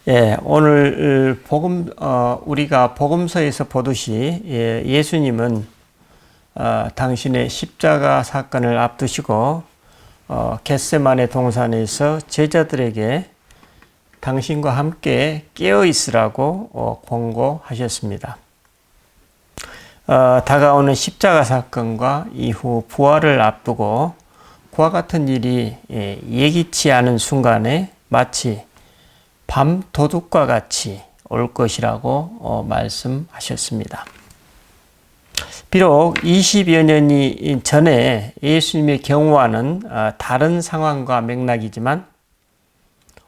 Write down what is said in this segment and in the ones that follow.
오늘 우리가 복음서에서 보듯이 예수님은 당신의 십자가 사건을 앞두시고 겟세마네 동산에서 제자들에게 당신과 함께 깨어 있으라고 권고하셨습니다. 다가오는 십자가 사건과 이후 부활을 앞두고 그와 같은 일이 예기치 않은 순간에 마치 밤 도둑과 같이 올 것이라고 말씀하셨습니다. 비록 20여 년이 전에 예수님의 경우와는 다른 상황과 맥락이지만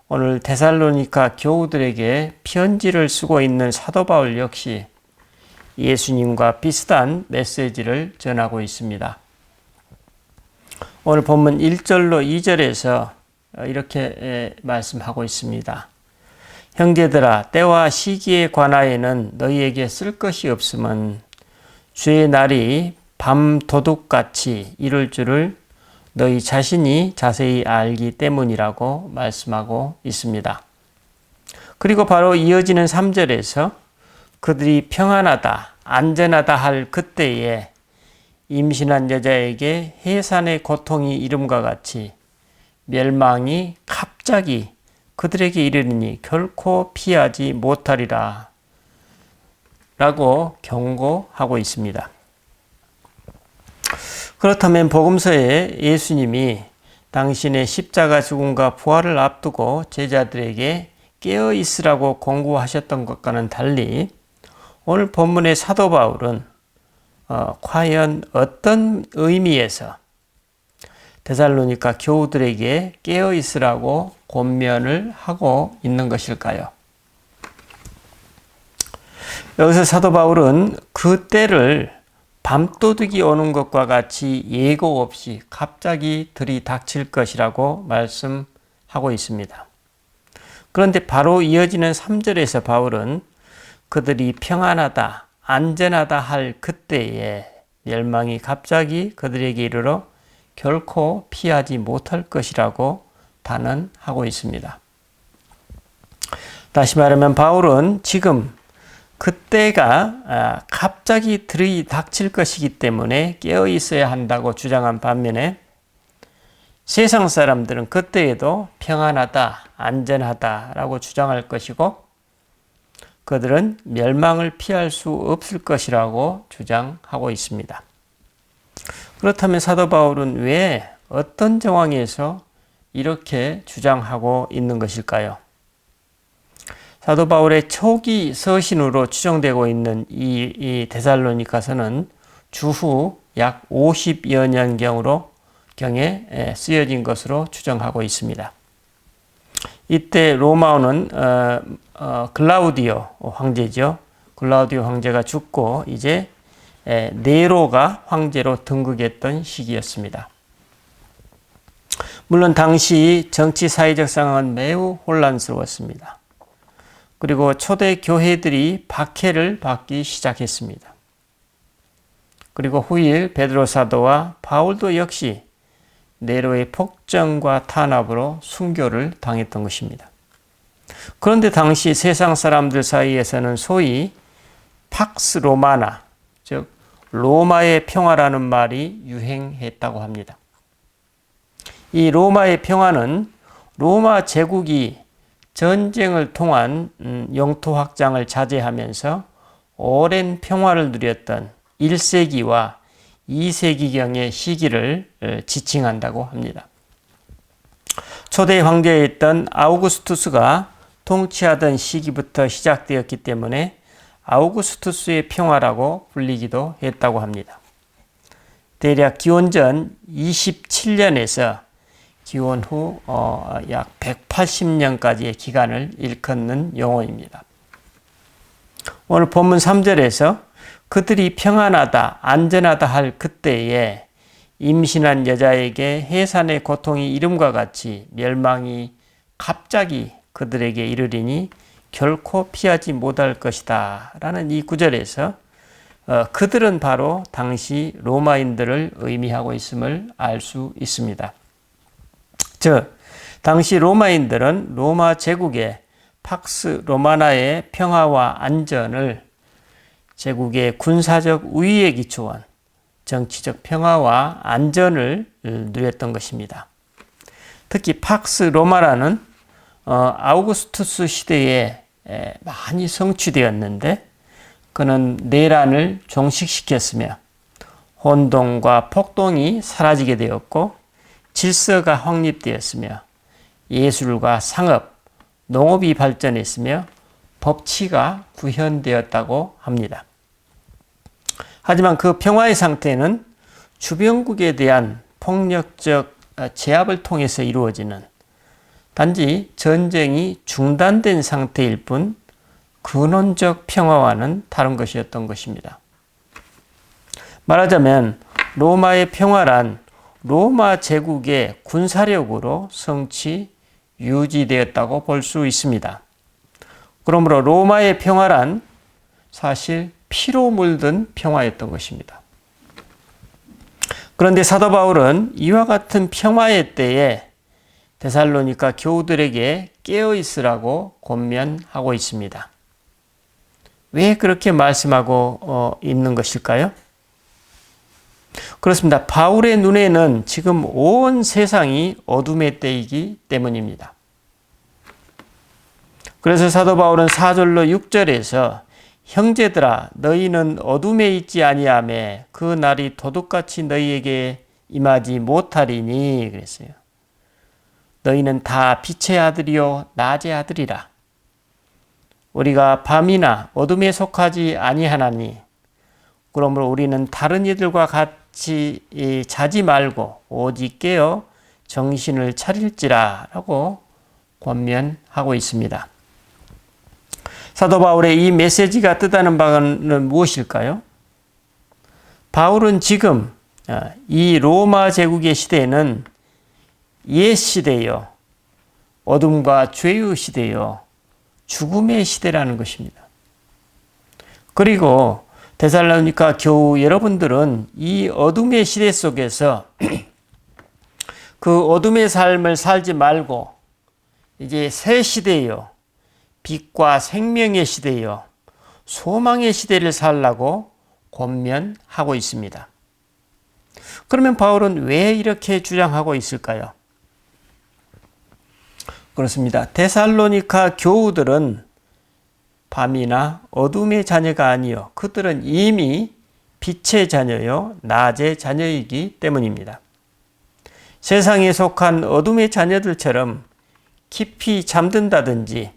오늘 데살로니가 교우들에게 편지를 쓰고 있는 사도 바울 역시 예수님과 비슷한 메시지를 전하고 있습니다. 오늘 본문 1절로 2절에서 이렇게 말씀하고 있습니다. 형제들아, 때와 시기에 관하여는 너희에게 쓸 것이 없음은 주의 날이 밤 도둑같이 이룰 줄을 너희 자신이 자세히 알기 때문이라고 말씀하고 있습니다. 그리고 바로 이어지는 3절에서 그들이 평안하다, 안전하다 할 그때에 임신한 여자에게 해산의 고통이 이름과 같이 멸망이 갑자기 그들에게 이르니 결코 피하지 못하리라 라고 경고하고 있습니다. 그렇다면 복음서에 예수님이 당신의 십자가 죽음과 부활을 앞두고 제자들에게 깨어 있으라고 권고하셨던 것과는 달리 오늘 본문의 사도 바울은 과연 어떤 의미에서 데살로니가 교우들에게 깨어 있으라고 권면을 하고 있는 것일까요? 여기서 사도 바울은 그 때를 밤도둑이 오는 것과 같이 예고 없이 갑자기 들이닥칠 것이라고 말씀하고 있습니다. 그런데 바로 이어지는 3절에서 바울은 그들이 평안하다, 안전하다 할 그때에 멸망이 갑자기 그들에게 이르러 결코 피하지 못할 것이라고 단언하고 있습니다. 다시 말하면 바울은 지금 그때가 갑자기 들이닥칠 것이기 때문에 깨어 있어야 한다고 주장한 반면에 세상 사람들은 그때에도 평안하다, 안전하다라고 주장할 것이고 그들은 멸망을 피할 수 없을 것이라고 주장하고 있습니다. 그렇다면 사도 바울은 왜 어떤 정황에서 이렇게 주장하고 있는 것일까요? 사도 바울의 초기 서신으로 추정되고 있는 이 데살로니가서는 주후 약 50여 년경에 쓰여진 것으로 추정하고 있습니다. 이때 로마오는 글라우디오 황제죠. 글라우디오 황제가 죽고 이제 네로가 황제로 등극했던 시기였습니다. 물론 당시 정치 사회적 상황은 매우 혼란스러웠습니다. 그리고 초대 교회들이 박해를 받기 시작했습니다. 그리고 후일 베드로 사도와 바울도 역시 네로의 폭정과 탄압으로 순교를 당했던 것입니다. 그런데 당시 세상 사람들 사이에서는 소위 팍스 로마나, 즉 로마의 평화라는 말이 유행했다고 합니다. 이 로마의 평화는 로마 제국이 전쟁을 통한 영토 확장을 자제하면서 오랜 평화를 누렸던 1세기와 2세기경의 시기를 지칭한다고 합니다. 초대 황제였던 아우구스투스가 통치하던 시기부터 시작되었기 때문에 아우구스투스의 평화라고 불리기도 했다고 합니다. 대략 기원전 27년에서 기원 후 약 180년까지의 기간을 일컫는 용어입니다. 오늘 본문 3절에서 그들이 평안하다, 안전하다 할 그때에 임신한 여자에게 해산의 고통이 이름과 같이 멸망이 갑자기 그들에게 이르리니 결코 피하지 못할 것이다 라는 이 구절에서 그들은 바로 당시 로마인들을 의미하고 있음을 알 수 있습니다. 즉 당시 로마인들은 로마 제국의 팍스 로마나의 평화와 안전을 제국의 군사적 우위에 기초한 정치적 평화와 안전을 누렸던 것입니다. 특히 팍스 로마나는 아우구스투스 시대에 많이 성취되었는데 그는 내란을 종식시켰으며 혼동과 폭동이 사라지게 되었고 질서가 확립되었으며 예술과 상업, 농업이 발전했으며 법치가 구현되었다고 합니다. 하지만 그 평화의 상태는 주변국에 대한 폭력적 제압을 통해서 이루어지는 단지 전쟁이 중단된 상태일 뿐 근원적 평화와는 다른 것이었던 것입니다. 말하자면 로마의 평화란 로마 제국의 군사력으로 성취, 유지되었다고 볼 수 있습니다. 그러므로 로마의 평화란 사실 피로 물든 평화였던 것입니다. 그런데 사도 바울은 이와 같은 평화의 때에 데살로니가 교우들에게 깨어 있으라고 권면하고 있습니다. 왜 그렇게 말씀하고 있는 것일까요? 그렇습니다. 바울의 눈에는 지금 온 세상이 어둠의 때이기 때문입니다. 그래서 사도 바울은 4절로 6절에서 형제들아 너희는 어둠에 있지 아니하매 그 날이 도둑같이 너희에게 임하지 못하리니 그랬어요. 너희는 다 빛의 아들이요 낮의 아들이라. 우리가 밤이나 어둠에 속하지 아니하나니 그러므로 우리는 다른 이들과 같이 자지 말고 오직 깨어 정신을 차릴지라 라고 권면하고 있습니다. 사도 바울의 이 메시지가 뜻하는 바는 무엇일까요? 바울은 지금 이 로마 제국의 시대는 옛 시대요, 어둠과 죄의 시대요, 죽음의 시대라는 것입니다. 그리고 데살로니가 교우 여러분들은 이 어둠의 시대 속에서 그 어둠의 삶을 살지 말고 이제 새 시대요, 빛과 생명의 시대요, 소망의 시대를 살라고 권면하고 있습니다. 그러면 바울은 왜 이렇게 주장하고 있을까요? 그렇습니다. 데살로니가 교우들은 밤이나 어둠의 자녀가 아니요 그들은 이미 빛의 자녀요 낮의 자녀이기 때문입니다. 세상에 속한 어둠의 자녀들처럼 깊이 잠든다든지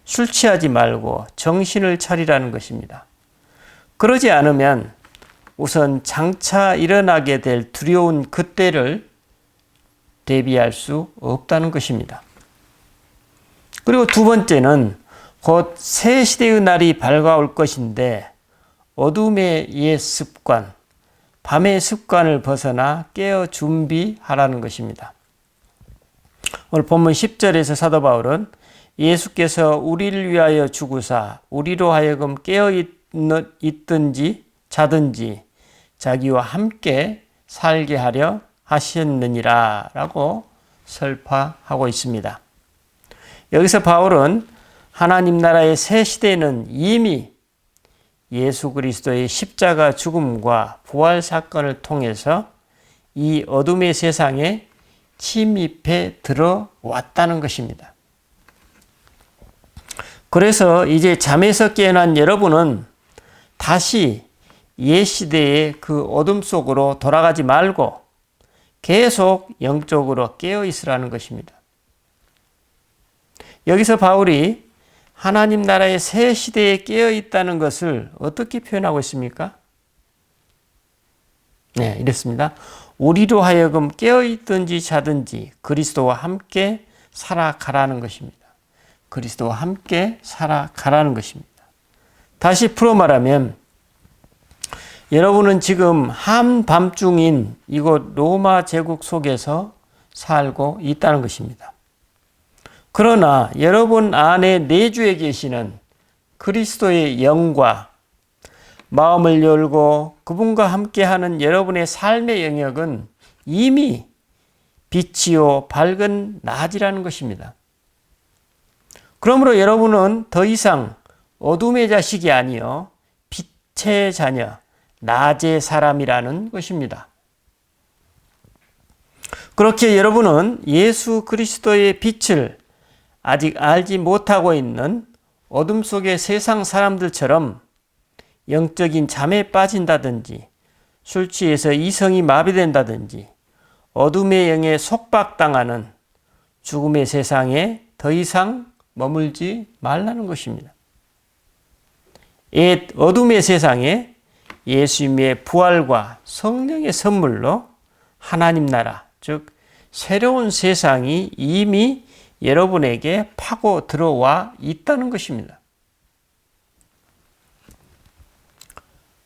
술 취하지 말고 정신을 차리라는 것입니다. 그러지 않으면 우선 장차 일어나게 될 두려운 그때를 대비할 수 없다는 것입니다. 그리고 두 번째는 곧 새 시대의 날이 밝아올 것인데 어둠의 옛 습관, 밤의 습관을 벗어나 깨어 준비하라는 것입니다. 오늘 본문 10절에서 사도 바울은 예수께서 우리를 위하여 죽으사 우리로 하여금 깨어 있든지 자든지 자기와 함께 살게 하려 하셨느니라 라고 설파하고 있습니다. 여기서 바울은 하나님 나라의 새 시대는 이미 예수 그리스도의 십자가 죽음과 부활 사건을 통해서 이 어둠의 세상에 침입해 들어왔다는 것입니다. 그래서 이제 잠에서 깨어난 여러분은 다시 옛 시대의 그 어둠 속으로 돌아가지 말고 계속 영적으로 깨어 있으라는 것입니다. 여기서 바울이 하나님 나라의 새 시대에 깨어 있다는 것을 어떻게 표현하고 있습니까? 네, 이렇습니다. 우리로 하여금 깨어 있든지 자든지 그리스도와 함께 살아가라는 것입니다. 그리스도와 함께 살아가라는 것입니다. 다시 풀어 말하면 여러분은 지금 한밤중인 이곳 로마 제국 속에서 살고 있다는 것입니다. 그러나 여러분 안에 내주에 계시는 그리스도의 영과 마음을 열고 그분과 함께하는 여러분의 삶의 영역은 이미 빛이요 밝은 낮이라는 것입니다. 그러므로 여러분은 더 이상 어둠의 자식이 아니요 빛의 자녀, 낮의 사람이라는 것입니다. 그렇게 여러분은 예수 그리스도의 빛을 아직 알지 못하고 있는 어둠 속의 세상 사람들처럼 영적인 잠에 빠진다든지 술 취해서 이성이 마비된다든지 어둠의 영에 속박당하는 죽음의 세상에 더 이상 머물지 말라는 것입니다. 옛 어둠의 세상에 예수님의 부활과 성령의 선물로 하나님 나라, 즉 새로운 세상이 이미 여러분에게 파고 들어와 있다는 것입니다.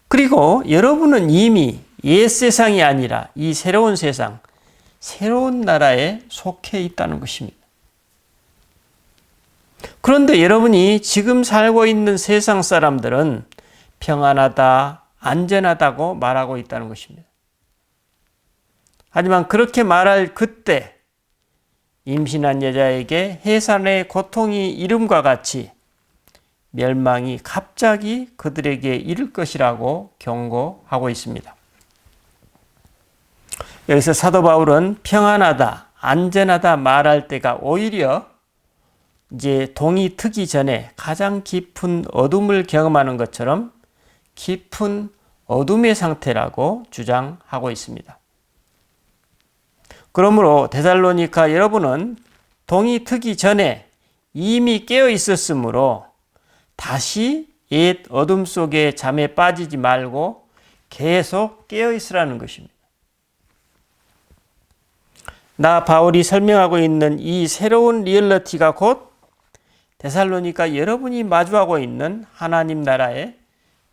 그리고 여러분은 이미 옛 세상이 아니라 이 새로운 세상, 새로운 나라에 속해 있다는 것입니다. 그런데 여러분이 지금 살고 있는 세상 사람들은 평안하다, 안전하다고 말하고 있다는 것입니다. 하지만 그렇게 말할 그때 임신한 여자에게 해산의 고통이 이름과 같이 멸망이 갑자기 그들에게 이를 것이라고 경고하고 있습니다. 여기서 사도 바울은 평안하다, 안전하다 말할 때가 오히려 이제 동이 트기 전에 가장 깊은 어둠을 경험하는 것처럼 깊은 어둠의 상태라고 주장하고 있습니다. 그러므로 데살로니가 여러분은 동이 트기 전에 이미 깨어 있었으므로 다시 옛 어둠 속의 잠에 빠지지 말고 계속 깨어 있으라는 것입니다. 나 바울이 설명하고 있는 이 새로운 리얼리티가 곧 데살로니가 여러분이 마주하고 있는 하나님 나라의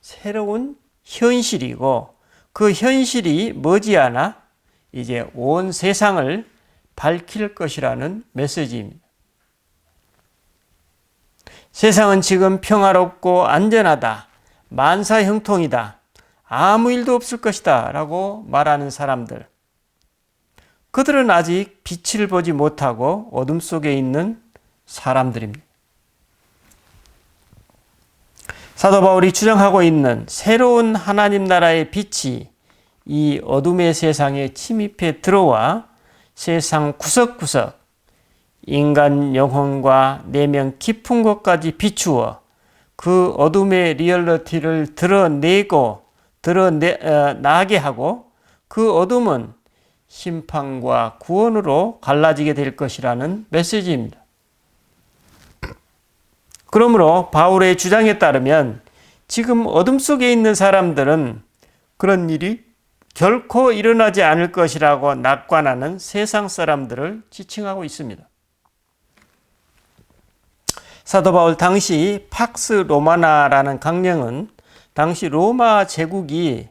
새로운 현실이고 그 현실이 머지않아 이제 온 세상을 밝힐 것이라는 메시지입니다. 세상은 지금 평화롭고 안전하다, 만사형통이다, 아무 일도 없을 것이다 라고 말하는 사람들, 그들은 아직 빛을 보지 못하고 어둠 속에 있는 사람들입니다. 사도 바울이 주장하고 있는 새로운 하나님 나라의 빛이 이 어둠의 세상에 침입해 들어와 세상 구석구석 인간 영혼과 내면 깊은 곳까지 비추어 그 어둠의 리얼리티를 드러나게 하고 그 어둠은 심판과 구원으로 갈라지게 될 것이라는 메시지입니다. 그러므로 바울의 주장에 따르면 지금 어둠 속에 있는 사람들은 그런 일이 결코 일어나지 않을 것이라고 낙관하는 세상 사람들을 지칭하고 있습니다. 사도 바울 당시 팍스 로마나라는 강령은 당시 로마 제국이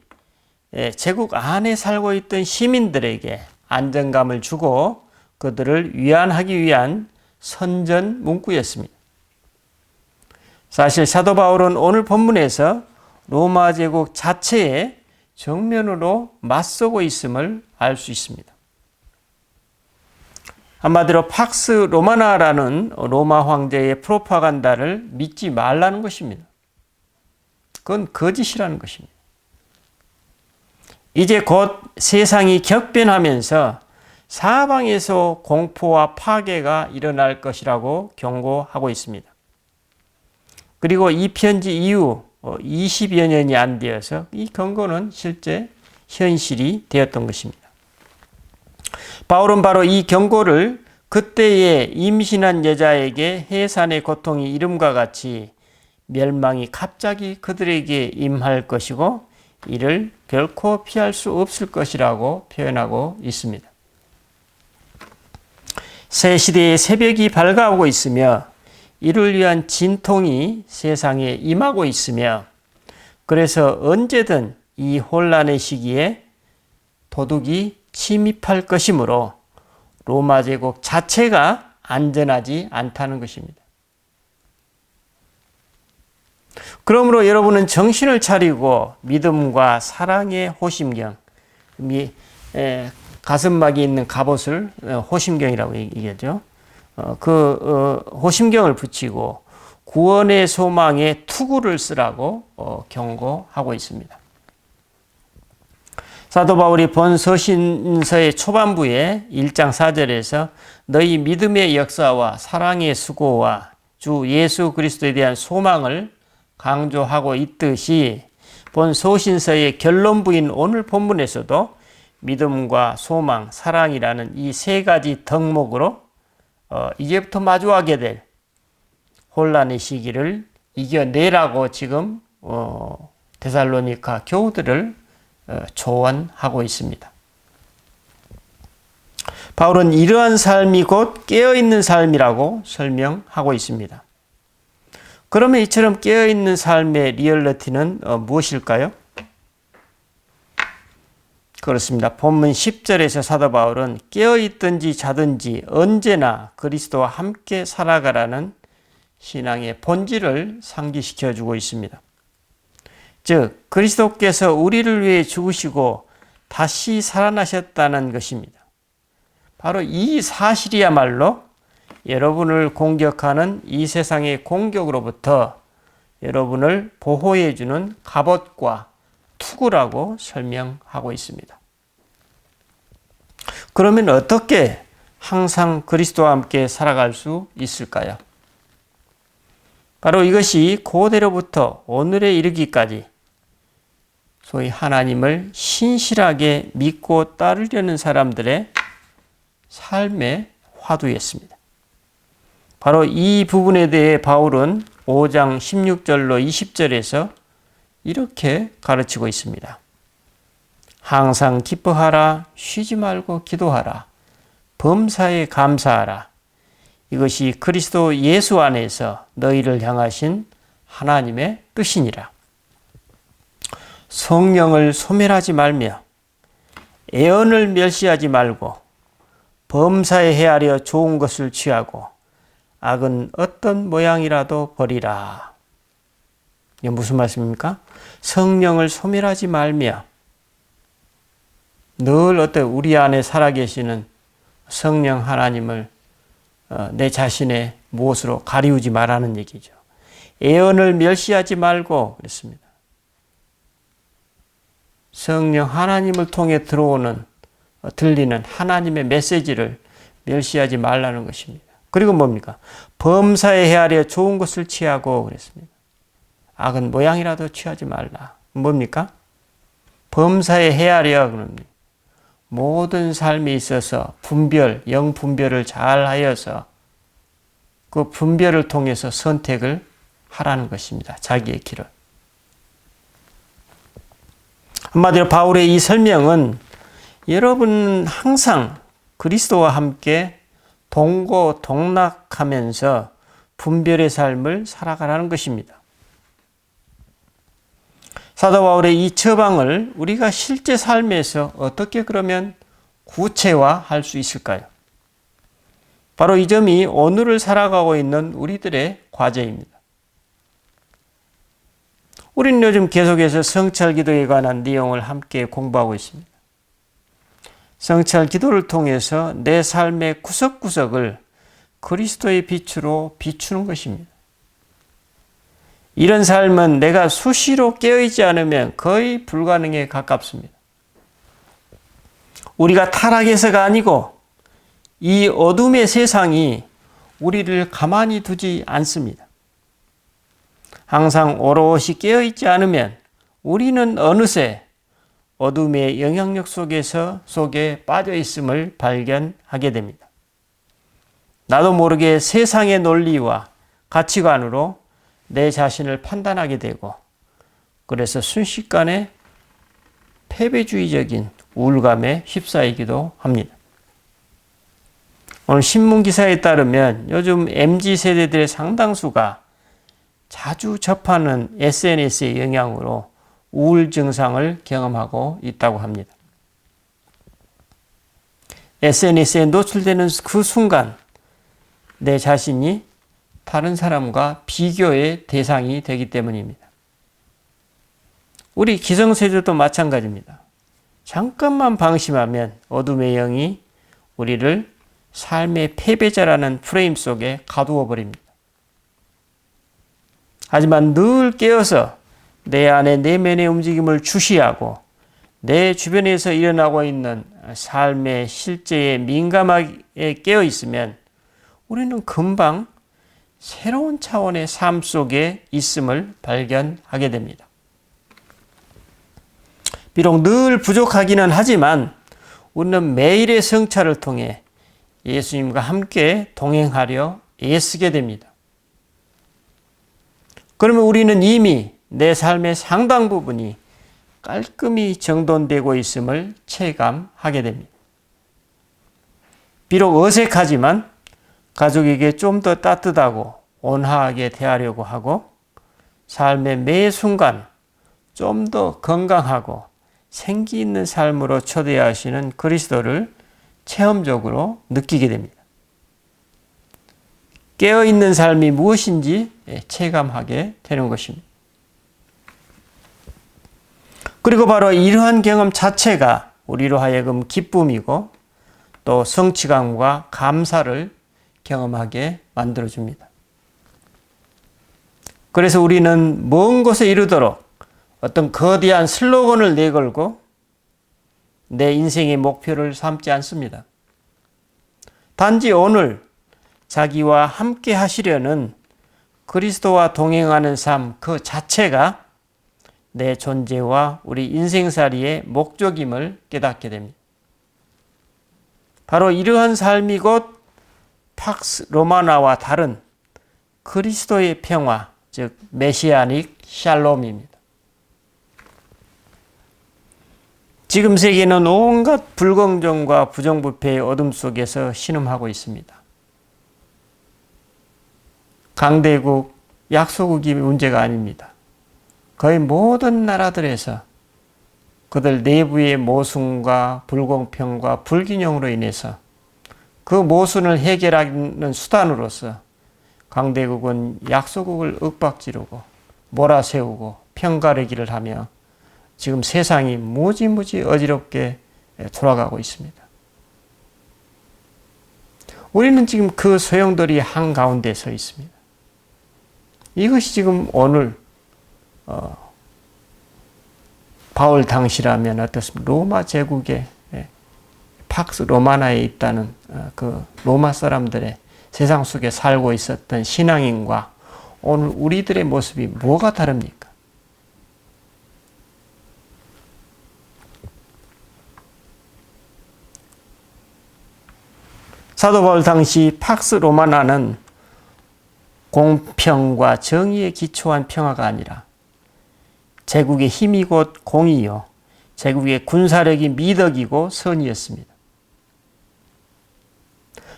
제국 안에 살고 있던 시민들에게 안정감을 주고 그들을 위안하기 위한 선전 문구였습니다. 사실 사도 바울은 오늘 본문에서 로마 제국 자체에 정면으로 맞서고 있음을 알 수 있습니다. 한마디로 팍스 로마나라는 로마 황제의 프로파간다를 믿지 말라는 것입니다. 그건 거짓이라는 것입니다. 이제 곧 세상이 격변하면서 사방에서 공포와 파괴가 일어날 것이라고 경고하고 있습니다. 그리고 이 편지 이후 20여 년이 안 되어서 이 경고는 실제 현실이 되었던 것입니다. 바울은 바로 이 경고를 그때의 임신한 여자에게 해산의 고통이 이름과 같이 멸망이 갑자기 그들에게 임할 것이고 이를 결코 피할 수 없을 것이라고 표현하고 있습니다. 새 시대의 새벽이 밝아오고 있으며 이를 위한 진통이 세상에 임하고 있으며 그래서 언제든 이 혼란의 시기에 도둑이 침입할 것이므로 로마 제국 자체가 안전하지 않다는 것입니다. 그러므로 여러분은 정신을 차리고 믿음과 사랑의 호심경, 가슴막이 있는 갑옷을 호심경이라고 얘기하죠. 호심경을 붙이고 구원의 소망에 투구를 쓰라고 경고하고 있습니다. 사도 바울이 본 서신서의 초반부에 1장 4절에서 너희 믿음의 역사와 사랑의 수고와 주 예수 그리스도에 대한 소망을 강조하고 있듯이 본 서신서의 결론부인 오늘 본문에서도 믿음과 소망, 사랑이라는 이 세 가지 덕목으로 이제부터 마주하게 될 혼란의 시기를 이겨내라고 지금 데살로니가 교우들을 조언하고 있습니다. 바울은 이러한 삶이 곧 깨어있는 삶이라고 설명하고 있습니다. 그러면 이처럼 깨어있는 삶의 리얼리티는 무엇일까요? 그렇습니다. 본문 10절에서 사도 바울은 깨어있든지 자든지 언제나 그리스도와 함께 살아가라는 신앙의 본질을 상기시켜 주고 있습니다. 즉 그리스도께서 우리를 위해 죽으시고 다시 살아나셨다는 것입니다. 바로 이 사실이야말로 여러분을 공격하는 이 세상의 공격으로부터 여러분을 보호해 주는 갑옷과 투구라고 설명하고 있습니다. 그러면 어떻게 항상 그리스도와 함께 살아갈 수 있을까요? 바로 이것이 고대로부터 오늘에 이르기까지 소위 하나님을 신실하게 믿고 따르려는 사람들의 삶의 화두였습니다. 바로 이 부분에 대해 바울은 5장 16절로 20절에서 이렇게 가르치고 있습니다. 항상 기뻐하라, 쉬지 말고 기도하라, 범사에 감사하라. 이것이 그리스도 예수 안에서 너희를 향하신 하나님의 뜻이니라. 성령을 소멸하지 말며 애언을 멸시하지 말고 범사에 헤아려 좋은 것을 취하고 악은 어떤 모양이라도 버리라. 이게 무슨 말씀입니까? 성령을 소멸하지 말며 늘 우리 안에 살아계시는 성령 하나님을 내 자신의 무엇으로 가리우지 말라는 얘기죠. 애언을 멸시하지 말고 그랬습니다. 성령 하나님을 통해 들리는 하나님의 메시지를 멸시하지 말라는 것입니다. 그리고 뭡니까? 범사에 헤아려 좋은 것을 취하고 그랬습니다. 악은 모양이라도 취하지 말라. 뭡니까? 범사에 헤아려 그럽니다. 모든 삶에 있어서 영 분별을 잘 하여서 그 분별을 통해서 선택을 하라는 것입니다. 자기의 길을. 한마디로 바울의 이 설명은 여러분은 항상 그리스도와 함께 동고동락하면서 분별의 삶을 살아가라는 것입니다. 사도 바울의 이 처방을 우리가 실제 삶에서 어떻게 그러면 구체화할 수 있을까요? 바로 이 점이 오늘을 살아가고 있는 우리들의 과제입니다. 우리는 요즘 계속해서 성찰 기도에 관한 내용을 함께 공부하고 있습니다. 성찰 기도를 통해서 내 삶의 구석구석을 그리스도의 빛으로 비추는 것입니다. 이런 삶은 내가 수시로 깨어있지 않으면 거의 불가능에 가깝습니다. 우리가 타락해서가 아니고 이 어둠의 세상이 우리를 가만히 두지 않습니다. 항상 오롯이 깨어있지 않으면 우리는 어느새 어둠의 영향력 속에 빠져 있음을 발견하게 됩니다. 나도 모르게 세상의 논리와 가치관으로 내 자신을 판단하게 되고 그래서 순식간에 패배주의적인 우울감에 휩싸이기도 합니다. 오늘 신문 기사에 따르면 요즘 MZ세대들의 상당수가 자주 접하는 SNS의 영향으로 우울 증상을 경험하고 있다고 합니다. SNS에 노출되는 그 순간 내 자신이 다른 사람과 비교의 대상이 되기 때문입니다. 우리 기성세대도 마찬가지입니다. 잠깐만 방심하면 어둠의 영이 우리를 삶의 패배자라는 프레임 속에 가두어 버립니다. 하지만 늘 깨어서 내 안의 내면의 움직임을 주시하고 내 주변에서 일어나고 있는 삶의 실제에 민감하게 깨어 있으면 우리는 금방 새로운 차원의 삶 속에 있음을 발견하게 됩니다. 비록 늘 부족하기는 하지만 우리는 매일의 성찰을 통해 예수님과 함께 동행하려 애쓰게 됩니다. 그러면 우리는 이미 내 삶의 상당 부분이 깔끔히 정돈되고 있음을 체감하게 됩니다. 비록 어색하지만 가족에게 좀 더 따뜻하고 온화하게 대하려고 하고 삶의 매 순간 좀 더 건강하고 생기 있는 삶으로 초대하시는 그리스도를 체험적으로 느끼게 됩니다. 깨어있는 삶이 무엇인지 체감하게 되는 것입니다. 그리고 바로 이러한 경험 자체가 우리로 하여금 기쁨이고 또 성취감과 감사를 경험하게 만들어줍니다. 그래서 우리는 먼 곳에 이르도록 어떤 거대한 슬로건을 내걸고 내 인생의 목표를 삼지 않습니다. 단지 오늘 자기와 함께 하시려는 그리스도와 동행하는 삶 그 자체가 내 존재와 우리 인생살이의 목적임을 깨닫게 됩니다. 바로 이러한 삶이 곧 팍스 로마나와 다른 그리스도의 평화, 즉 메시아닉 샬롬입니다. 지금 세계는 온갖 불공정과 부정부패의 어둠 속에서 신음하고 있습니다. 강대국, 약소국이 문제가 아닙니다. 거의 모든 나라들에서 그들 내부의 모순과 불공평과 불균형으로 인해서 그 모순을 해결하는 수단으로서 강대국은 약소국을 윽박지르고 몰아세우고 편가르기를 하며 지금 세상이 무지무지 어지럽게 돌아가고 있습니다. 우리는 지금 그 소용돌이 한가운데 서 있습니다. 이것이 지금 오늘 바울 당시라면 어떻습니까? 로마 제국의 팍스 로마나에 있다는 그 로마 사람들의 세상 속에 살고 있었던 신앙인과 오늘 우리들의 모습이 뭐가 다릅니까? 사도 바울 당시 팍스 로마나는 공평과 정의에 기초한 평화가 아니라 제국의 힘이 곧 공의요, 제국의 군사력이 미덕이고 선이었습니다.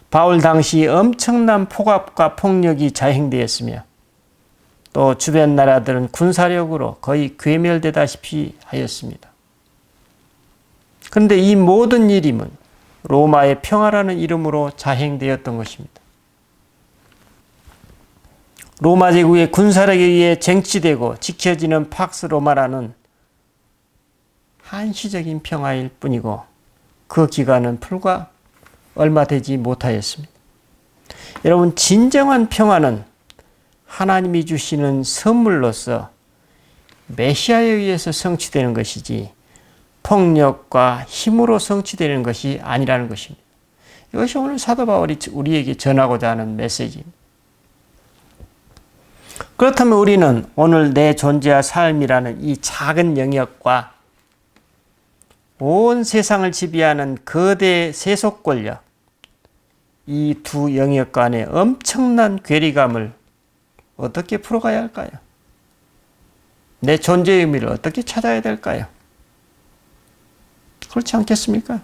바울 당시 엄청난 폭압과 폭력이 자행되었으며 또 주변 나라들은 군사력으로 거의 괴멸되다시피 하였습니다. 그런데 이 모든 일임은 로마의 평화라는 이름으로 자행되었던 것입니다. 로마 제국의 군사력에 의해 쟁취되고 지켜지는 팍스 로마라는 한시적인 평화일 뿐이고 그 기간은 불과 얼마 되지 못하였습니다. 여러분, 진정한 평화는 하나님이 주시는 선물로서 메시아에 의해서 성취되는 것이지 폭력과 힘으로 성취되는 것이 아니라는 것입니다. 이것이 오늘 사도 바울이 우리에게 전하고자 하는 메시지입니다. 그렇다면 우리는 오늘 내 존재와 삶이라는 이 작은 영역과 온 세상을 지배하는 거대 세속 권력, 이 두 영역 간의 엄청난 괴리감을 어떻게 풀어가야 할까요? 내 존재의 의미를 어떻게 찾아야 될까요? 그렇지 않겠습니까?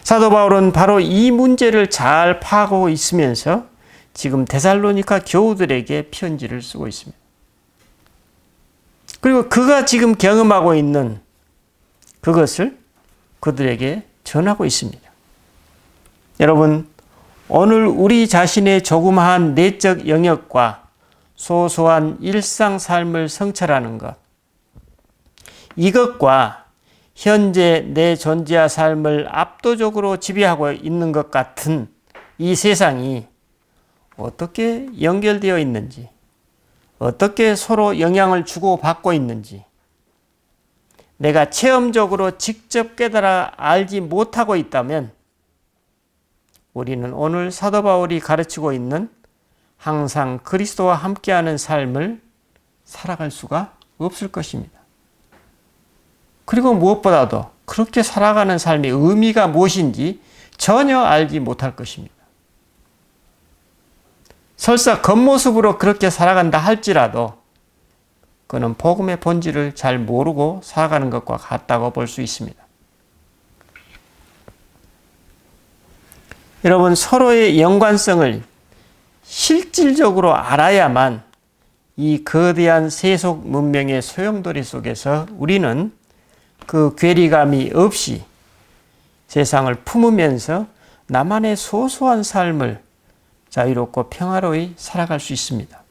사도 바울은 바로 이 문제를 잘 파악하고 있으면서 지금 데살로니가 교우들에게 편지를 쓰고 있습니다. 그리고 그가 지금 경험하고 있는 그것을 그들에게 전하고 있습니다. 여러분, 오늘 우리 자신의 조그마한 내적 영역과 소소한 일상 삶을 성찰하는 것, 이것과 현재 내 존재와 삶을 압도적으로 지배하고 있는 것 같은 이 세상이 어떻게 연결되어 있는지, 어떻게 서로 영향을 주고받고 있는지, 내가 체험적으로 직접 깨달아 알지 못하고 있다면 우리는 오늘 사도 바울이 가르치고 있는 항상 그리스도와 함께하는 삶을 살아갈 수가 없을 것입니다. 그리고 무엇보다도 그렇게 살아가는 삶의 의미가 무엇인지 전혀 알지 못할 것입니다. 설사 겉모습으로 그렇게 살아간다 할지라도 그는 복음의 본질을 잘 모르고 살아가는 것과 같다고 볼 수 있습니다. 여러분, 서로의 연관성을 실질적으로 알아야만 이 거대한 세속 문명의 소용돌이 속에서 우리는 그 괴리감이 없이 세상을 품으면서 나만의 소소한 삶을 자유롭고 평화로이 살아갈 수 있습니다.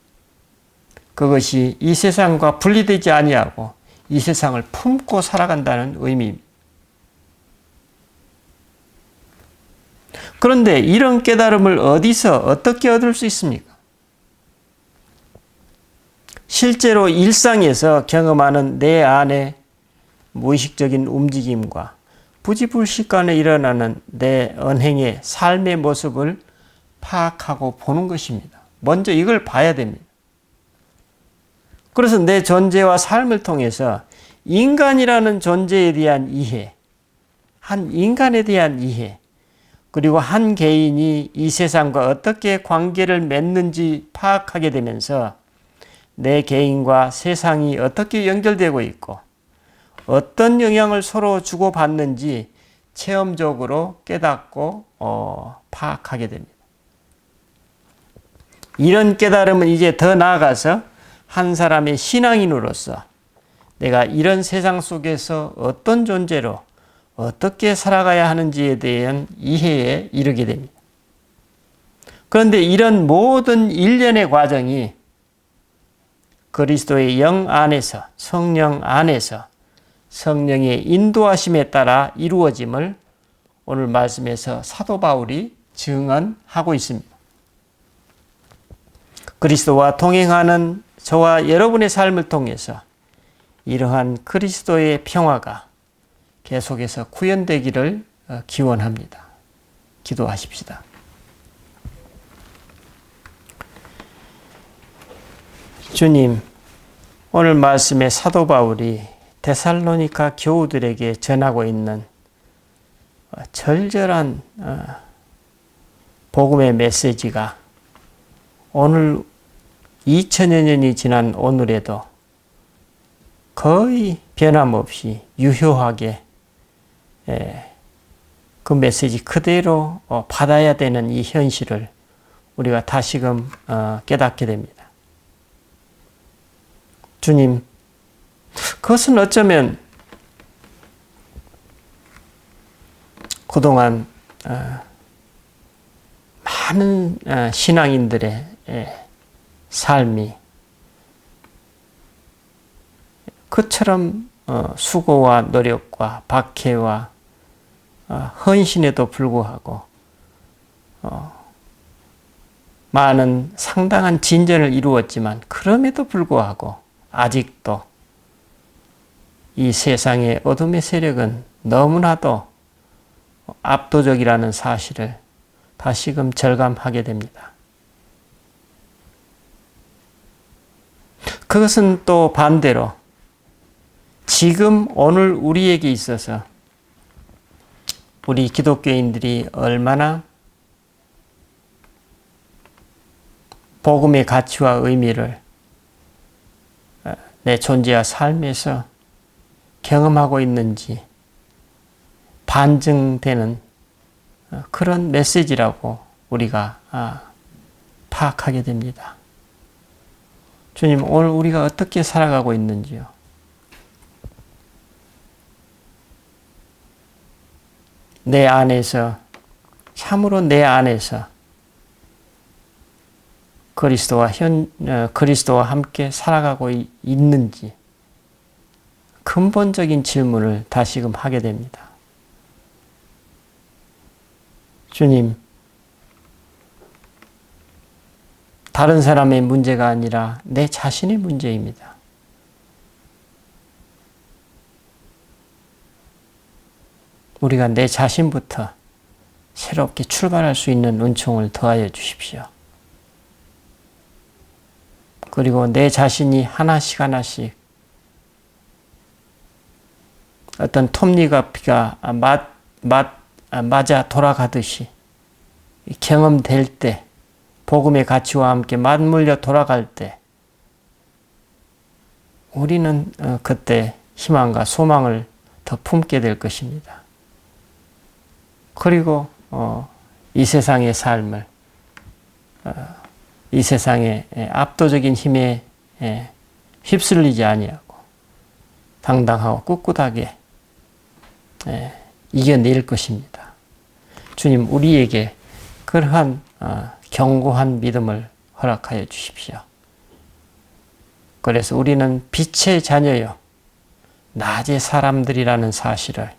그것이 이 세상과 분리되지 아니하고 이 세상을 품고 살아간다는 의미입니다. 그런데 이런 깨달음을 어디서 어떻게 얻을 수 있습니까? 실제로 일상에서 경험하는 내 안의 무의식적인 움직임과 부지불식간에 일어나는 내 언행의 삶의 모습을 파악하고 보는 것입니다. 먼저 이걸 봐야 됩니다. 그래서 내 존재와 삶을 통해서 인간이라는 존재에 대한 이해, 한 인간에 대한 이해, 그리고 한 개인이 이 세상과 어떻게 관계를 맺는지 파악하게 되면서 내 개인과 세상이 어떻게 연결되고 있고 어떤 영향을 서로 주고받는지 체험적으로 깨닫고 파악하게 됩니다. 이런 깨달음은 이제 더 나아가서 한 사람의 신앙인으로서 내가 이런 세상 속에서 어떤 존재로 어떻게 살아가야 하는지에 대한 이해에 이르게 됩니다. 그런데 이런 모든 일련의 과정이 그리스도의 영 안에서, 성령 안에서 성령의 인도하심에 따라 이루어짐을 오늘 말씀에서 사도 바울이 증언하고 있습니다. 그리스도와 동행하는 저와 여러분의 삶을 통해서 이러한 그리스도의 평화가 계속해서 구현되기를 기원합니다. 기도하십시다. 주님, 오늘 말씀에 사도 바울이 데살로니가 교우들에게 전하고 있는 절절한 복음의 메시지가 오늘 2000여 년이 지난 오늘에도 거의 변함없이 유효하게 그 메시지 그대로 받아야 되는 이 현실을 우리가 다시금 깨닫게 됩니다. 주님, 그것은 어쩌면 그동안 많은 신앙인들의 삶이 그처럼 수고와 노력과 박해와 헌신에도 불구하고 많은 상당한 진전을 이루었지만 그럼에도 불구하고 아직도 이 세상의 어둠의 세력은 너무나도 압도적이라는 사실을 다시금 절감하게 됩니다. 그것은 또 반대로 지금 오늘 우리에게 있어서 우리 기독교인들이 얼마나 복음의 가치와 의미를 내 존재와 삶에서 경험하고 있는지 반증되는 그런 메시지라고 우리가 파악하게 됩니다. 주님, 오늘 우리가 어떻게 살아가고 있는지요? 내 안에서, 참으로 내 안에서 그리스도와 함께 살아가고 있는지, 그 근본적인 질문을 다시금 하게 됩니다. 주님, 다른 사람의 문제가 아니라 내 자신의 문제입니다. 우리가 내 자신부터 새롭게 출발할 수 있는 은총을 더하여 주십시오. 그리고 내 자신이 하나씩 하나씩 어떤 톱니바퀴가 맞아 돌아가듯이 경험될 때, 복음의 가치와 함께 맞물려 돌아갈 때 우리는 그때 희망과 소망을 더 품게 될 것입니다. 그리고 이 세상의 삶을 이 세상의 압도적인 힘에 휩쓸리지 아니하고 당당하고 꿋꿋하게 이겨낼 것입니다. 주님, 우리에게 그러한 견고한 믿음을 허락하여 주십시오. 그래서 우리는 빛의 자녀요, 낮의 사람들이라는 사실을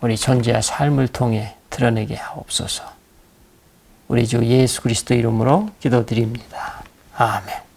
우리 존재와 삶을 통해 드러내게 하옵소서. 우리 주 예수 그리스도 이름으로 기도드립니다. 아멘.